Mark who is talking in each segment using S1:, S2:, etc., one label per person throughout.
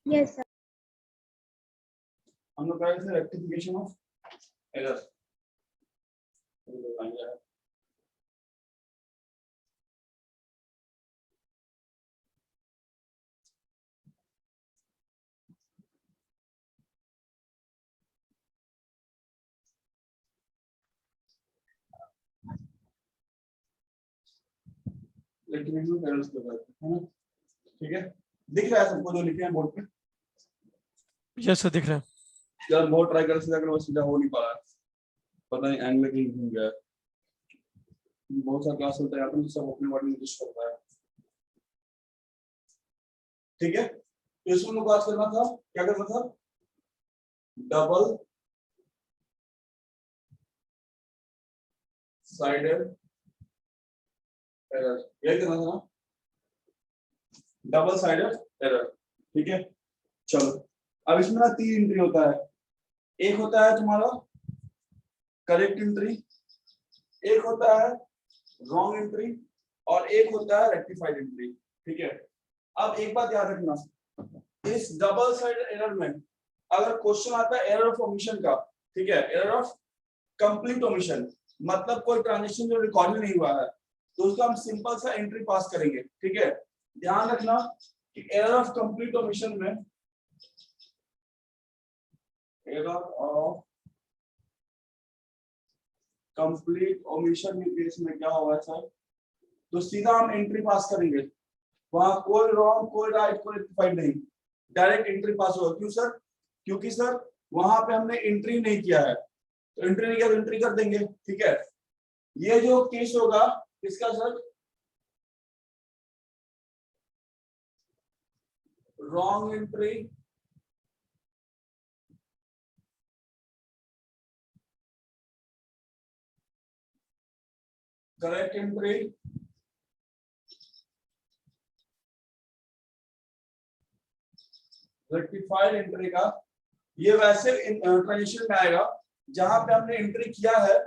S1: Yes, sir.
S2: हम लोग करेंगे rectification of error. Rectification of errors के बारे में, है ना? ठीक है, दिख रहा है सबको जो लिखे हैं बोर्ड पे?
S3: यस सर, दिख रहा है।
S2: यार बहुत ट्राई कर सीधा, वो सीधा हो नहीं पा रहा है, पता नहीं एंगल कहीं घूम गया है। बहुत सारा क्लास होता है यहाँ पे, सब अपने वर्ड में इंग्लिश करता है। ठीक है, तो इसमें हमको बात करना था, क्या करना था? डबल साइडेड एरर, यही करना था ना? डबल साइडेड एरर, ठीक है। चलो, अब इसमें ना 3 एंट्री होता है। एक होता है तुम्हारा करेक्ट एंट्री, एक होता है रॉन्ग एंट्री, और एक होता है रेक्टिफाइड एंट्री। ठीक है, अब एक बात याद रखना, इस डबल साइडेड एरर में अगर क्वेश्चन आता है एरर ऑफ ओमिशन का, ठीक है, एरर ऑफ कंप्लीट ओमिशन, मतलब कोई ट्रांजेक्शन जो रिकॉर्ड नहीं हुआ है, तो उसको हम सिंपल सा एंट्री पास करेंगे। ठीक है, ध्यान रखना कि एरर ऑफ कंप्लीट ओमिशन में, एरर ऑफ कंप्लीट ओमिशन के केस में क्या होगा सर? तो सीधा हम एंट्री पास करेंगे, वहां कोई रॉन्ग, कोई राइट, कोई रेक्टिफाइड नहीं, डायरेक्ट एंट्री पास होगा। क्यों सर? क्योंकि सर वहां पे हमने एंट्री नहीं किया है, तो एंट्री नहीं किया तो एंट्री कर देंगे। ठीक है, ये जो केस होगा इसका sir wrong entry, correct entry, rectified entry का, ये वैसे ट्रांजिशन में आएगा जहां पे हमने एंट्री किया है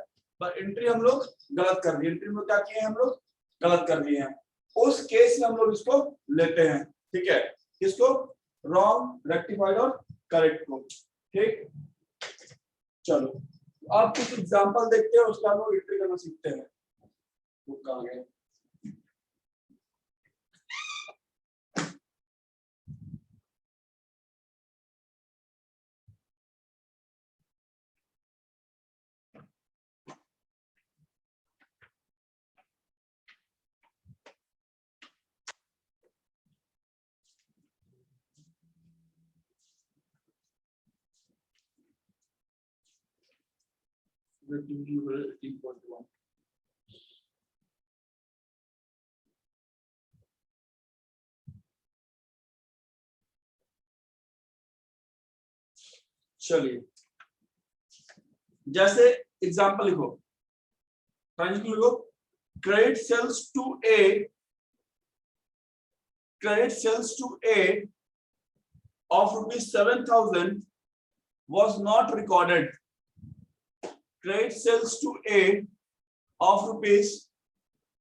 S2: पर एंट्री हम लोग गलत कर दिए। एंट्री में क्या किए हैं हम लोग? गलत कर दिए हैं। उस केस में हम लोग इसको लेते हैं। ठीक है, इसको रॉन्ग, रेक्टिफाइड और करेक्ट को। ठीक, चलो अब कुछ एग्जांपल देखते हैं, उसका हम लोग एंट्री करना सीखते हैं। तो कहां गए? चलिए, जैसे एग्जांपल लिखो, ट्रांजिशन लिखो, credit sales to a, credit sales to A of ₹7,000 was not recorded. Credit sales to A of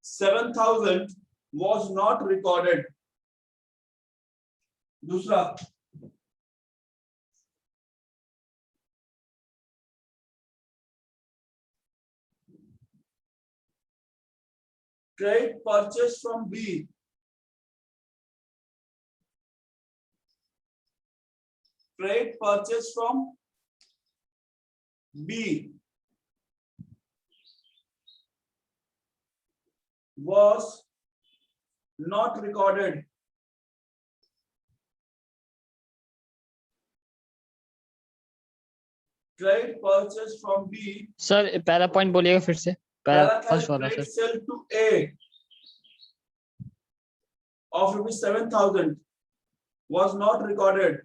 S2: ₹7,000 was not recorded. दूसरा, credit purchase from B credit purchase from B was not recorded. Credit purchase from B.
S4: Sir पहला point बोलिएगा फिर से, पहला first वाला
S2: credit
S4: sir.
S2: sale to A of ₹7,000 was not recorded.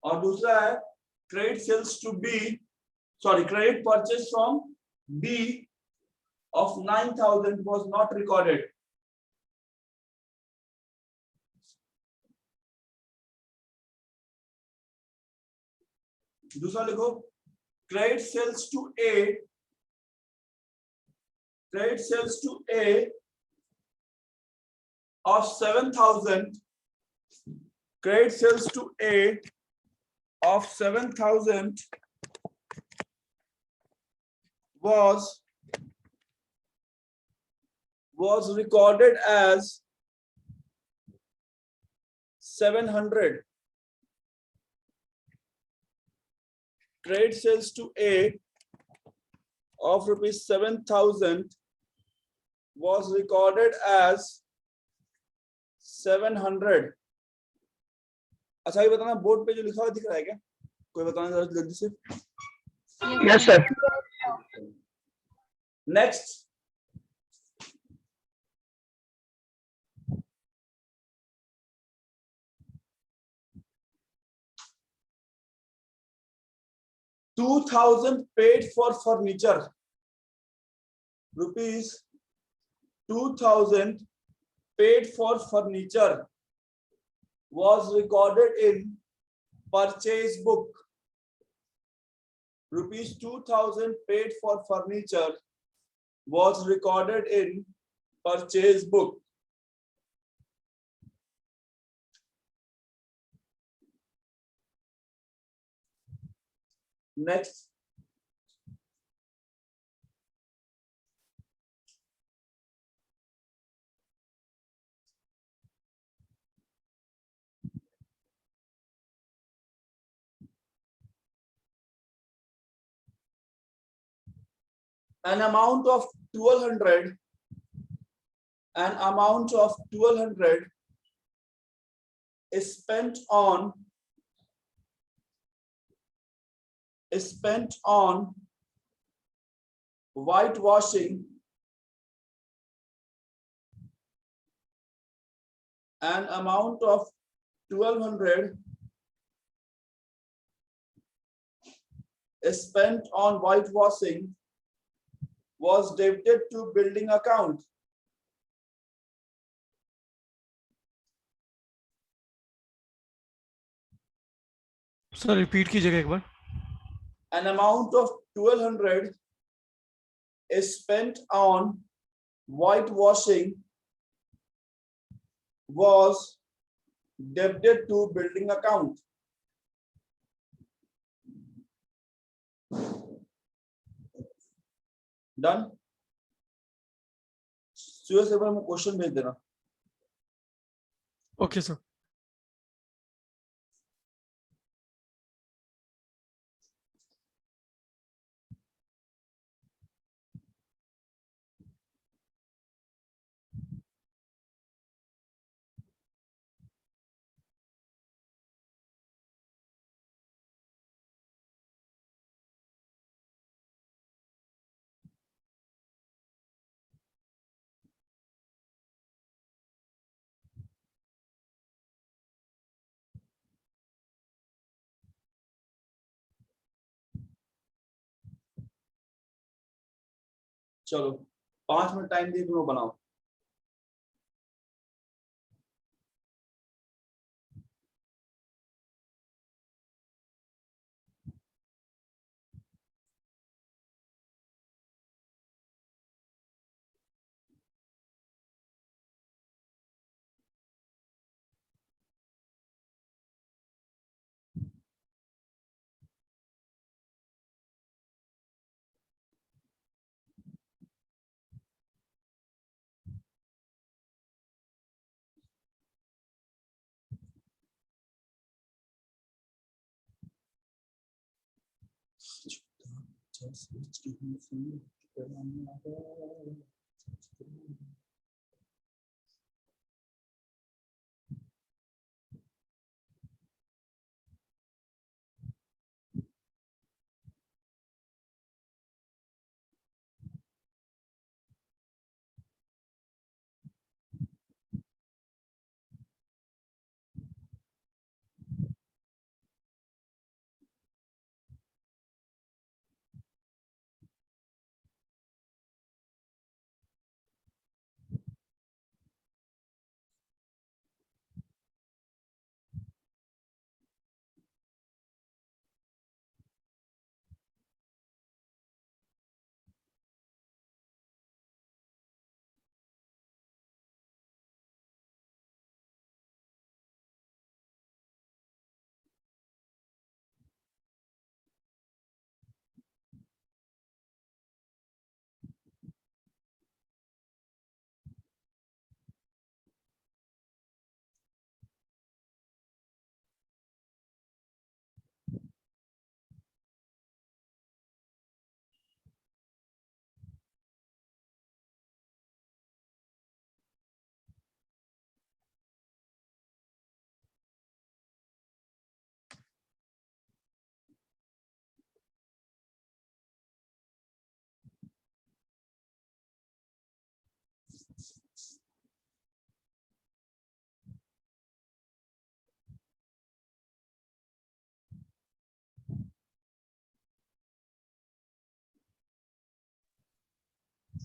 S2: और दूसरा है credit sales to B, sorry, credit purchase from B of 9,000 was not recorded. दूसरा लिखो, credit sales to A, credit sales to A of 7,000, credit sales to A of 7,000 was recorded as 700. Credit sales to A of rupees 7,000 was recorded as 700. अच्छा, ये बताना, board पे जो लिखा हुआ दिख रहा है क्या? कोई बताना जरा जल्दी से.
S1: Yes, sir.
S2: Next. $2,000 paid for furniture. Rupees 2,000 paid for furniture was recorded in purchase book. Rupees 2,000 paid for furniture was recorded in purchase book. Next. An amount of 1,200 is spent on whitewashing. An amount of 1,200 is spent on whitewashing was debited to building account.
S3: Sir repeat कीजिएगा एक बार.
S2: An amount of 1,200 is spent on whitewashing was debited to building account. Done. सुबह से मैं question भेज देना.
S3: Okay sir.
S2: चलो 5 minute time दिए, तुम बनाओ.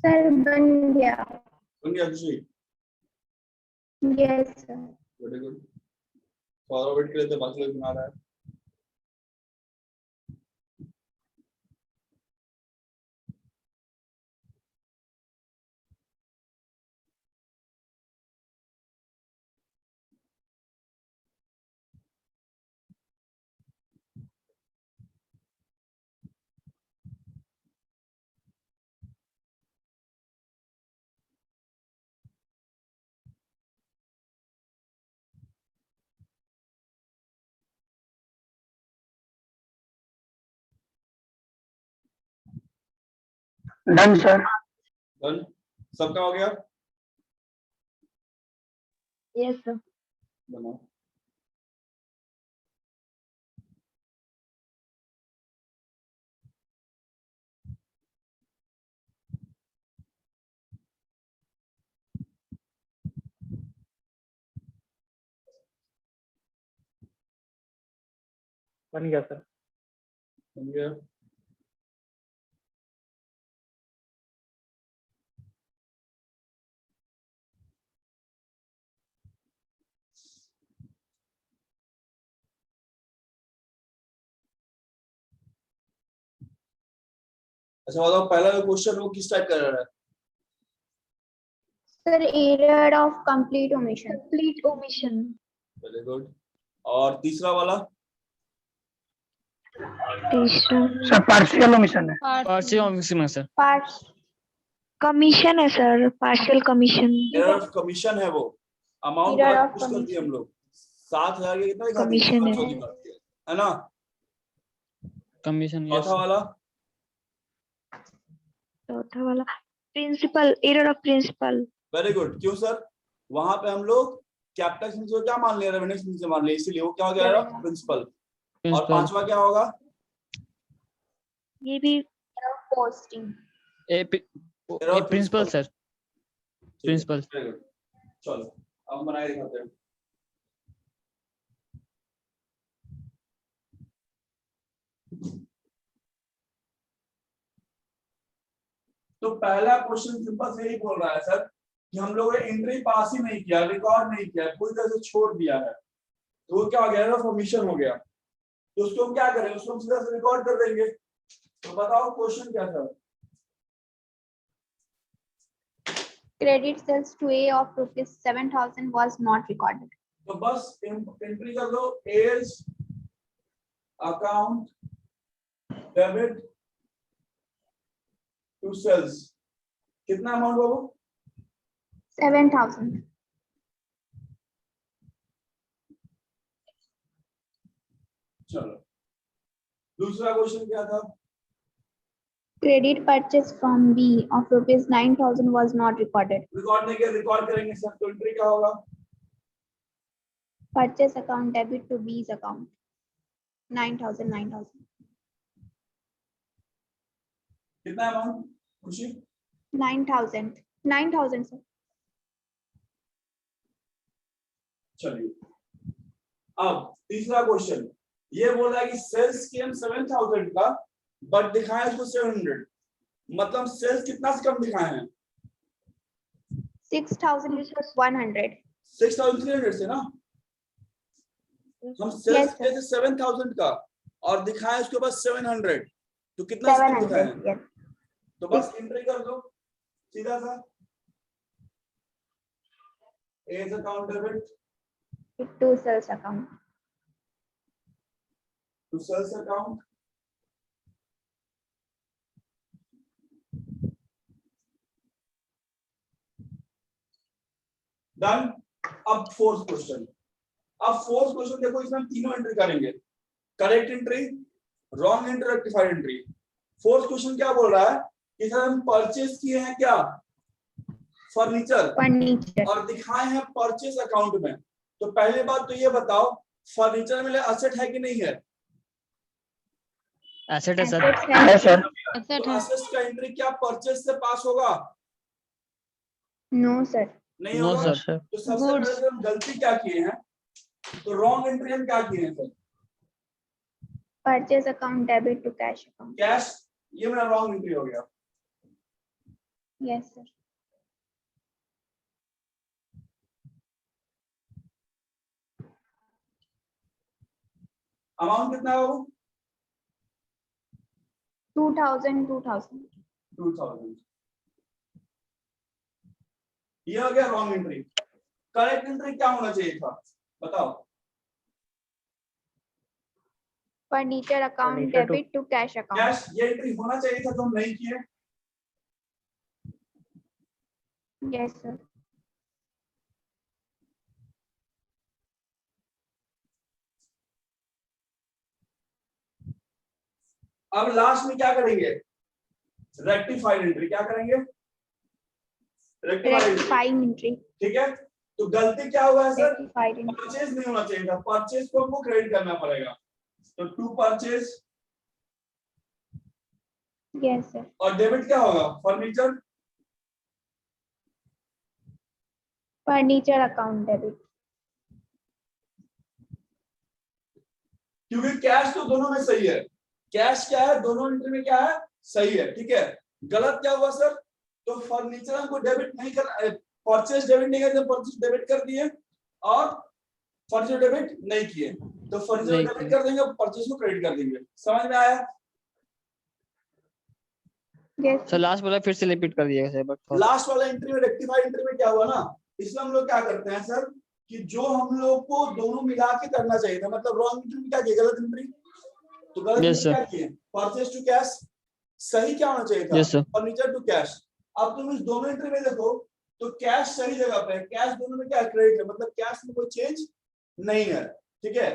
S5: सर बन गया।
S2: बन गया खुशी?
S5: Yes sir.
S2: Very good. थोड़ा वेट कर लेते हैं, बाकी लोग बना रहा है।
S1: Done sir.
S2: डन, सबका हो गया?
S5: Yes sir.
S2: बनाओ।
S1: बन गया सर।
S2: बन गया। अच्छा बताओ, पहला जो क्वेश्चन वो किस टाइप का रहा है?
S5: Sir error of complete omission.
S2: Very good. और तीसरा वाला?
S1: सर पार्शियल ओमिशन है।
S4: पार्शियल ओमिशन है सर।
S5: पार्ट कमीशन है sir, partial commission.
S2: Error of commission है वो। अमाउंट
S5: Error
S2: का
S5: of
S2: कुछ कर दिए हम
S5: commission.
S2: लोग। 7,000 के कितना दिखाती है?
S5: Commission है।
S2: 500 दिखाती है ना?
S4: कमीशन
S2: चौथा वाला?
S5: चौथा वाला principle, error of principle.
S2: Very good. क्यों सर? वहां पे हम लोग कैपिटल सिंह को क्या मान लिया, रेवेन्यू सिंह से मान लिया, इसीलिए वो क्या हो गया? प्रिंसिपल। और पांचवा क्या होगा?
S5: ये भी posting.
S4: Principle sir. Principle.
S2: Very good. चलो अब बनाए दिखाते हैं। तो पहला क्वेश्चन सिंपल से यही बोल रहा है सर कि हम लोगों ने एंट्री पास ही नहीं किया, रिकॉर्ड नहीं किया, पूरी तरह से छोड़ दिया है, तो वो क्या हो गया? फॉर्मेशन हो गया। तो उसको हम क्या करें? उसको हम सीधा से रिकॉर्ड कर देंगे। तो बताओ क्वेश्चन क्या था?
S5: Credit sales to A of rupees 7,000 was not recorded.
S2: तो बस एंट्री कर दो, as account debit to sales. कितना अमाउंट बाबू?
S5: 7,000.
S2: चलो दूसरा क्वेश्चन क्या था?
S5: Credit purchase from B of rupees 9,000 was not recorded.
S2: Record नहीं किया, रिकॉर्ड करेंगे सर। तो एंट्री क्या होगा?
S5: Purchase account debit to B's account. 9,000, 9,000.
S2: कितना अमाउंट खुशी?
S5: 9,000. 9,000 sir.
S2: चलिए अब तीसरा क्वेश्चन ये बोल रहा है कि सेल्स केम 7,000 का, बट दिखाया उसको 700। मतलब सेल्स कितना से कम दिखाए हैं?
S5: 6,100.
S2: 6,300 से ना। हम सेल्स
S5: Yes,
S2: किए
S5: sir.
S2: थे 7,000 का और दिखाए उसके बाद 700, तो कितना से कम दिखाए
S5: 700.
S2: हैं?
S5: Yes.
S2: तो बस एंट्री कर दो सीधा सा। As account debit
S5: To sales account.
S2: To sales account. Done. अब फोर्थ क्वेश्चन। अब फोर्थ क्वेश्चन देखो, इसमें हम तीनों एंट्री करेंगे, correct entry, wrong entry, rectified entry. Fourth question क्या बोल रहा है कि सर हम परचेस किए हैं क्या? फर्नीचर।
S5: Furniture.
S2: और दिखाए हैं परचेस अकाउंट में। तो पहले बात तो ये बताओ, फर्नीचर में असेट है कि नहीं है?
S4: एसेट है सर।
S5: Assets है।
S1: है सर।
S2: तो असेट्स का एंट्री क्या परचेस से पास होगा?
S5: No sir.
S2: नहीं
S4: नो
S2: होगा।
S4: सर।
S2: तो सबसे पहले हम गलती क्या किए हैं? तो रॉन्ग एंट्री हम क्या किए हैं sir?
S5: Purchase account debit to cash account.
S2: Cash, ये मेरा रॉन्ग एंट्री हो गया।
S5: Yes, sir.
S2: अमाउंट कितना है वो?
S5: 2000.
S2: 2000. ये हो गया रॉन्ग एंट्री. करेक्ट एंट्री क्या होना चाहिए था बताओ?
S5: Furniture account
S4: Furniture to-
S5: debit to cash account.
S2: Cash ये एंट्री होना चाहिए था जो हम नहीं किए.
S5: Yes, sir.
S2: अब लास्ट में क्या करेंगे? Rectified entry. क्या करेंगे? रेक्टिफाइड.
S5: Rectifying entry.
S2: ठीक है. तो गलती क्या हुआ है सर?
S5: Rectified entry.
S2: परचेज नहीं होना चाहिए था. परचेज को हमको क्रेडिट करना पड़ेगा. तो टू परचेज
S5: Yes, sir.
S2: और डेबिट क्या होगा? फर्नीचर.
S5: Furniture account debit.
S2: क्योंकि कैश तो दोनों में सही है. कैश क्या है? दोनों एंट्री में क्या है? सही है. ठीक है. गलत क्या हुआ सर? तो फर्नीचर हमको डेबिट नहीं कर, परचेज डेबिट नहीं कर, परचेज डेबिट कर दिए और फर्नीचर डेबिट नहीं किए. तो फर्नीचर
S4: नहीं
S2: डेबिट
S4: किए.
S2: कर देंगे, परचेज को क्रेडिट कर देंगे. समझ में आया?
S5: Yes.
S4: सर लास्ट वाला फिर से रिपीट कर दिएगा सर बट
S2: लास्ट वाला एंट्री में रेक्टिफाइड एंट्री में क्या हुआ ना, इसमें हम लोग क्या करते हैं सर कि जो हम लोग को दोनों मिला के करना चाहिए था, मतलब रॉन्ग एंट्री में क्या किया? गलत एंट्री. तो गलत
S4: Yes,
S2: एंट्री
S4: sir.
S2: क्या किए? Purchase to cash. सही क्या होना चाहिए था?
S4: Yes, sir.
S2: Furniture to cash. अब तुम इस दोनों एंट्री में देखो तो कैश सही जगह पे है. कैश दोनों में क्या क्रेडिट है, मतलब कैश में कोई चेंज नहीं है. ठीक है.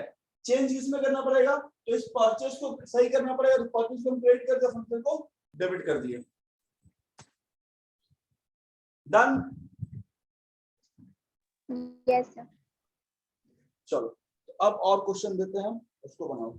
S2: चेंज किसमें करना पड़ेगा? तो इस परचेज को सही करना पड़ेगा. तो परचेज को क्रेडिट कर दिया, फर्नीचर को डेबिट कर दिए. डन.
S5: Yes, sir.
S2: चलो तो अब और क्वेश्चन देते हैं हम, उसको बनाओ.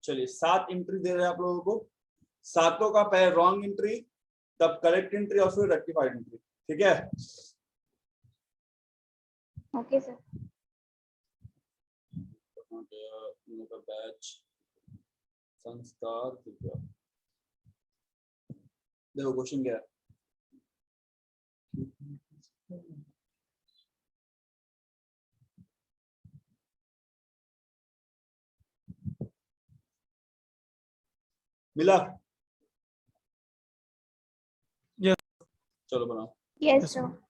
S2: चलिए 7 एंट्री दे रहे हैं आप लोगों को. सातों का पहले रॉन्ग एंट्री, तब करेक्ट एंट्री और फिर रेक्टिफाइड एंट्री. ठीक है.
S5: Okay, sir.
S2: बैच संस्कार. देखो क्वेश्चन क्या है. मिला?
S3: Yes.
S2: चलो बनाओ.
S5: Yes,
S3: Yes,
S5: sir.
S3: sir.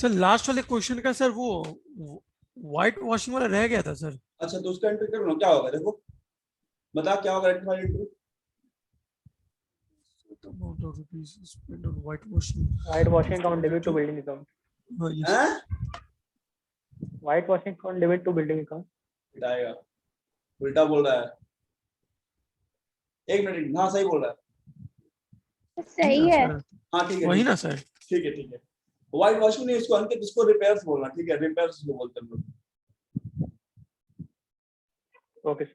S3: Sir last वाले क्वेश्चन का सर वो व्हाइट वॉशिंग वाला रह गया था सर।
S2: अच्छा तो उसका एंट्री कर लो, क्या होगा देखो, बता क्या होगा rectified entry.
S3: The amount of rupees spent on white washing.
S6: White washing account debit to building account.
S3: Yes.
S2: हैं
S6: White washing account debit to building account.
S2: पिटाएगा, उल्टा बोल रहा है। एक मिनट, हाँ सही बोल रहा है।
S5: सही है।
S2: हाँ ठीक है,
S3: वही
S2: ठीक है,
S3: ना सर।
S2: ठीक है, ठीक है। व्हाइट वॉशिंग नहीं, इसको अंकित, इसको रिपेयर्स बोलना, ठीक है, रिपेयर्स जो बोलते हैं हम लोग।
S6: Okay.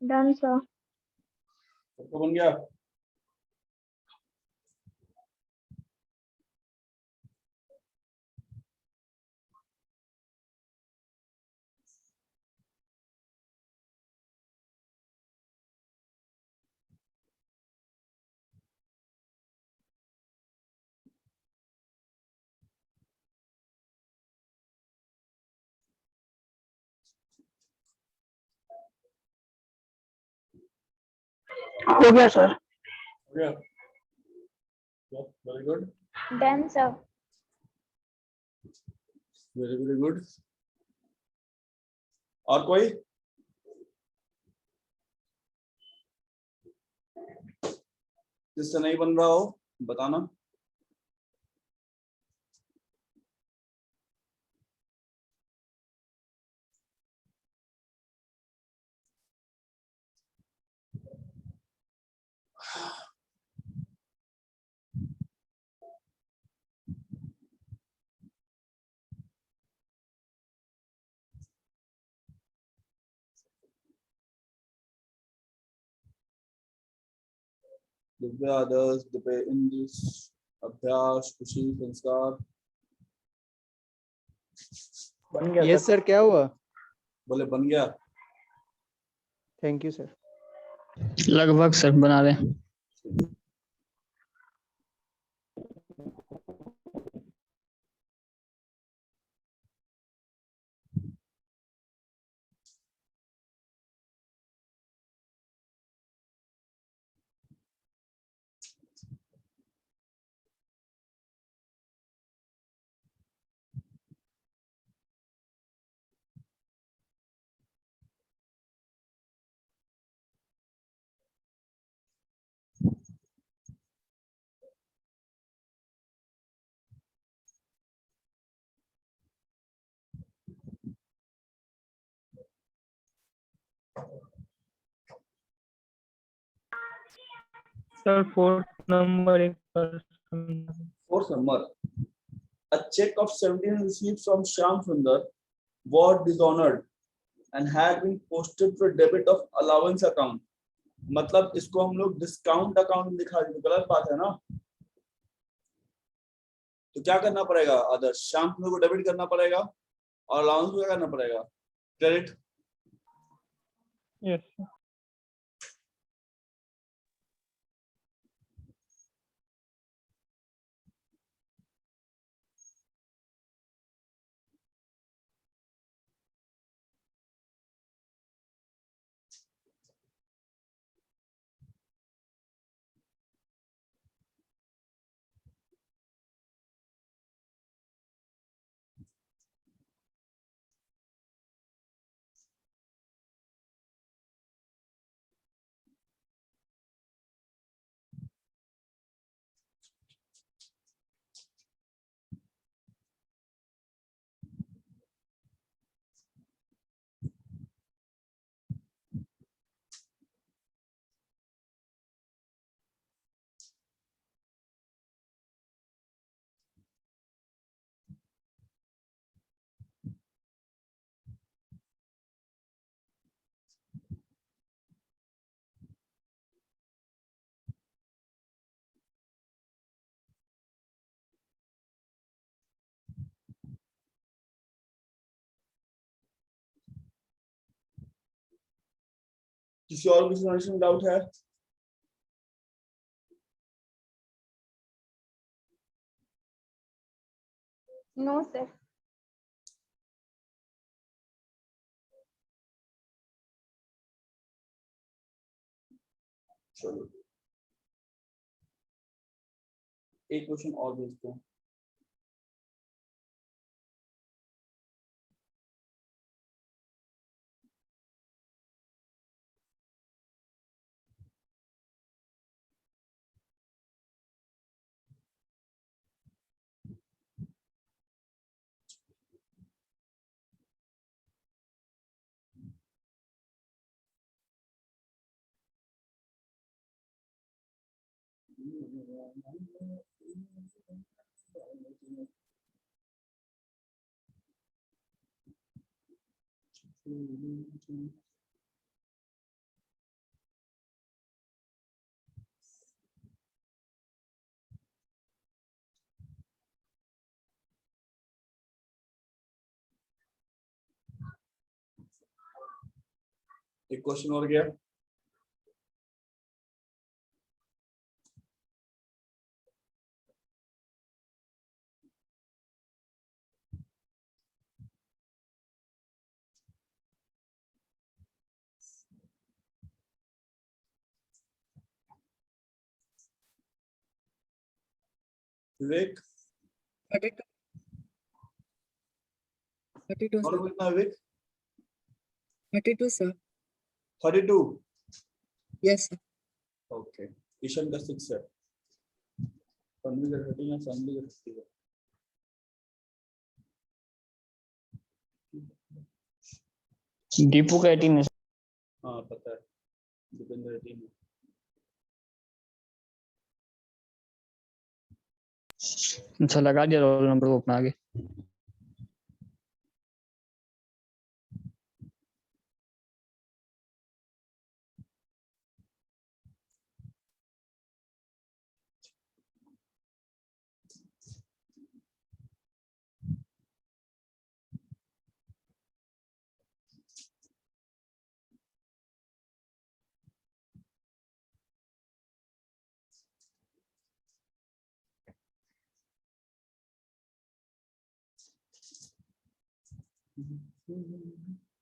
S5: Done, sir.
S2: सबको बन गया?
S1: हो गया सर।
S2: हो गया? Very good,
S5: Done, sir.
S2: Very very good. और कोई? जिससे नहीं बन रहा हो बताना। दिव्या आदर्श दिव्य इंग्लिश अभ्यास खुशी संस्कार
S6: बन गया
S7: यस
S6: सर
S7: सर, क्या हुआ?
S2: बोले बन गया।
S7: Thank you sir.
S4: लगभग सर बना रहे हैं।
S6: सर फोर्थ नंबर एक person
S2: Fourth number, a check of 17 received from Shyam Sundar was dishonored and had been posted for debit of allowance account. मतलब इसको हम लोग डिस्काउंट अकाउंट दिखा देंगे, गलत बात है ना। तो क्या करना पड़ेगा आदर्श, श्याम सुंदर को डेबिट करना पड़ेगा और अलाउंस को क्या करना पड़ेगा, क्रेडिट।
S6: yes
S2: किसी और भी डाउट है?
S5: No, sir.
S2: चलो एक क्वेश्चन और भेजते हैं। एक क्वेश्चन और गया। विवेक
S8: 32, 32,
S2: और
S8: sir.
S2: कितना Vivek?
S8: 32, sir.
S2: 32।
S8: Yes, sir.
S2: Okay, Ishan का 6 है, तन्वी का 13 है, सानवी का 50 है।
S4: दीपू का 18 है।
S2: हाँ पता है, दीपेंद्र 18 है।
S4: अच्छा लगा दिया रोल नंबर वो अपना आगे।
S2: sir.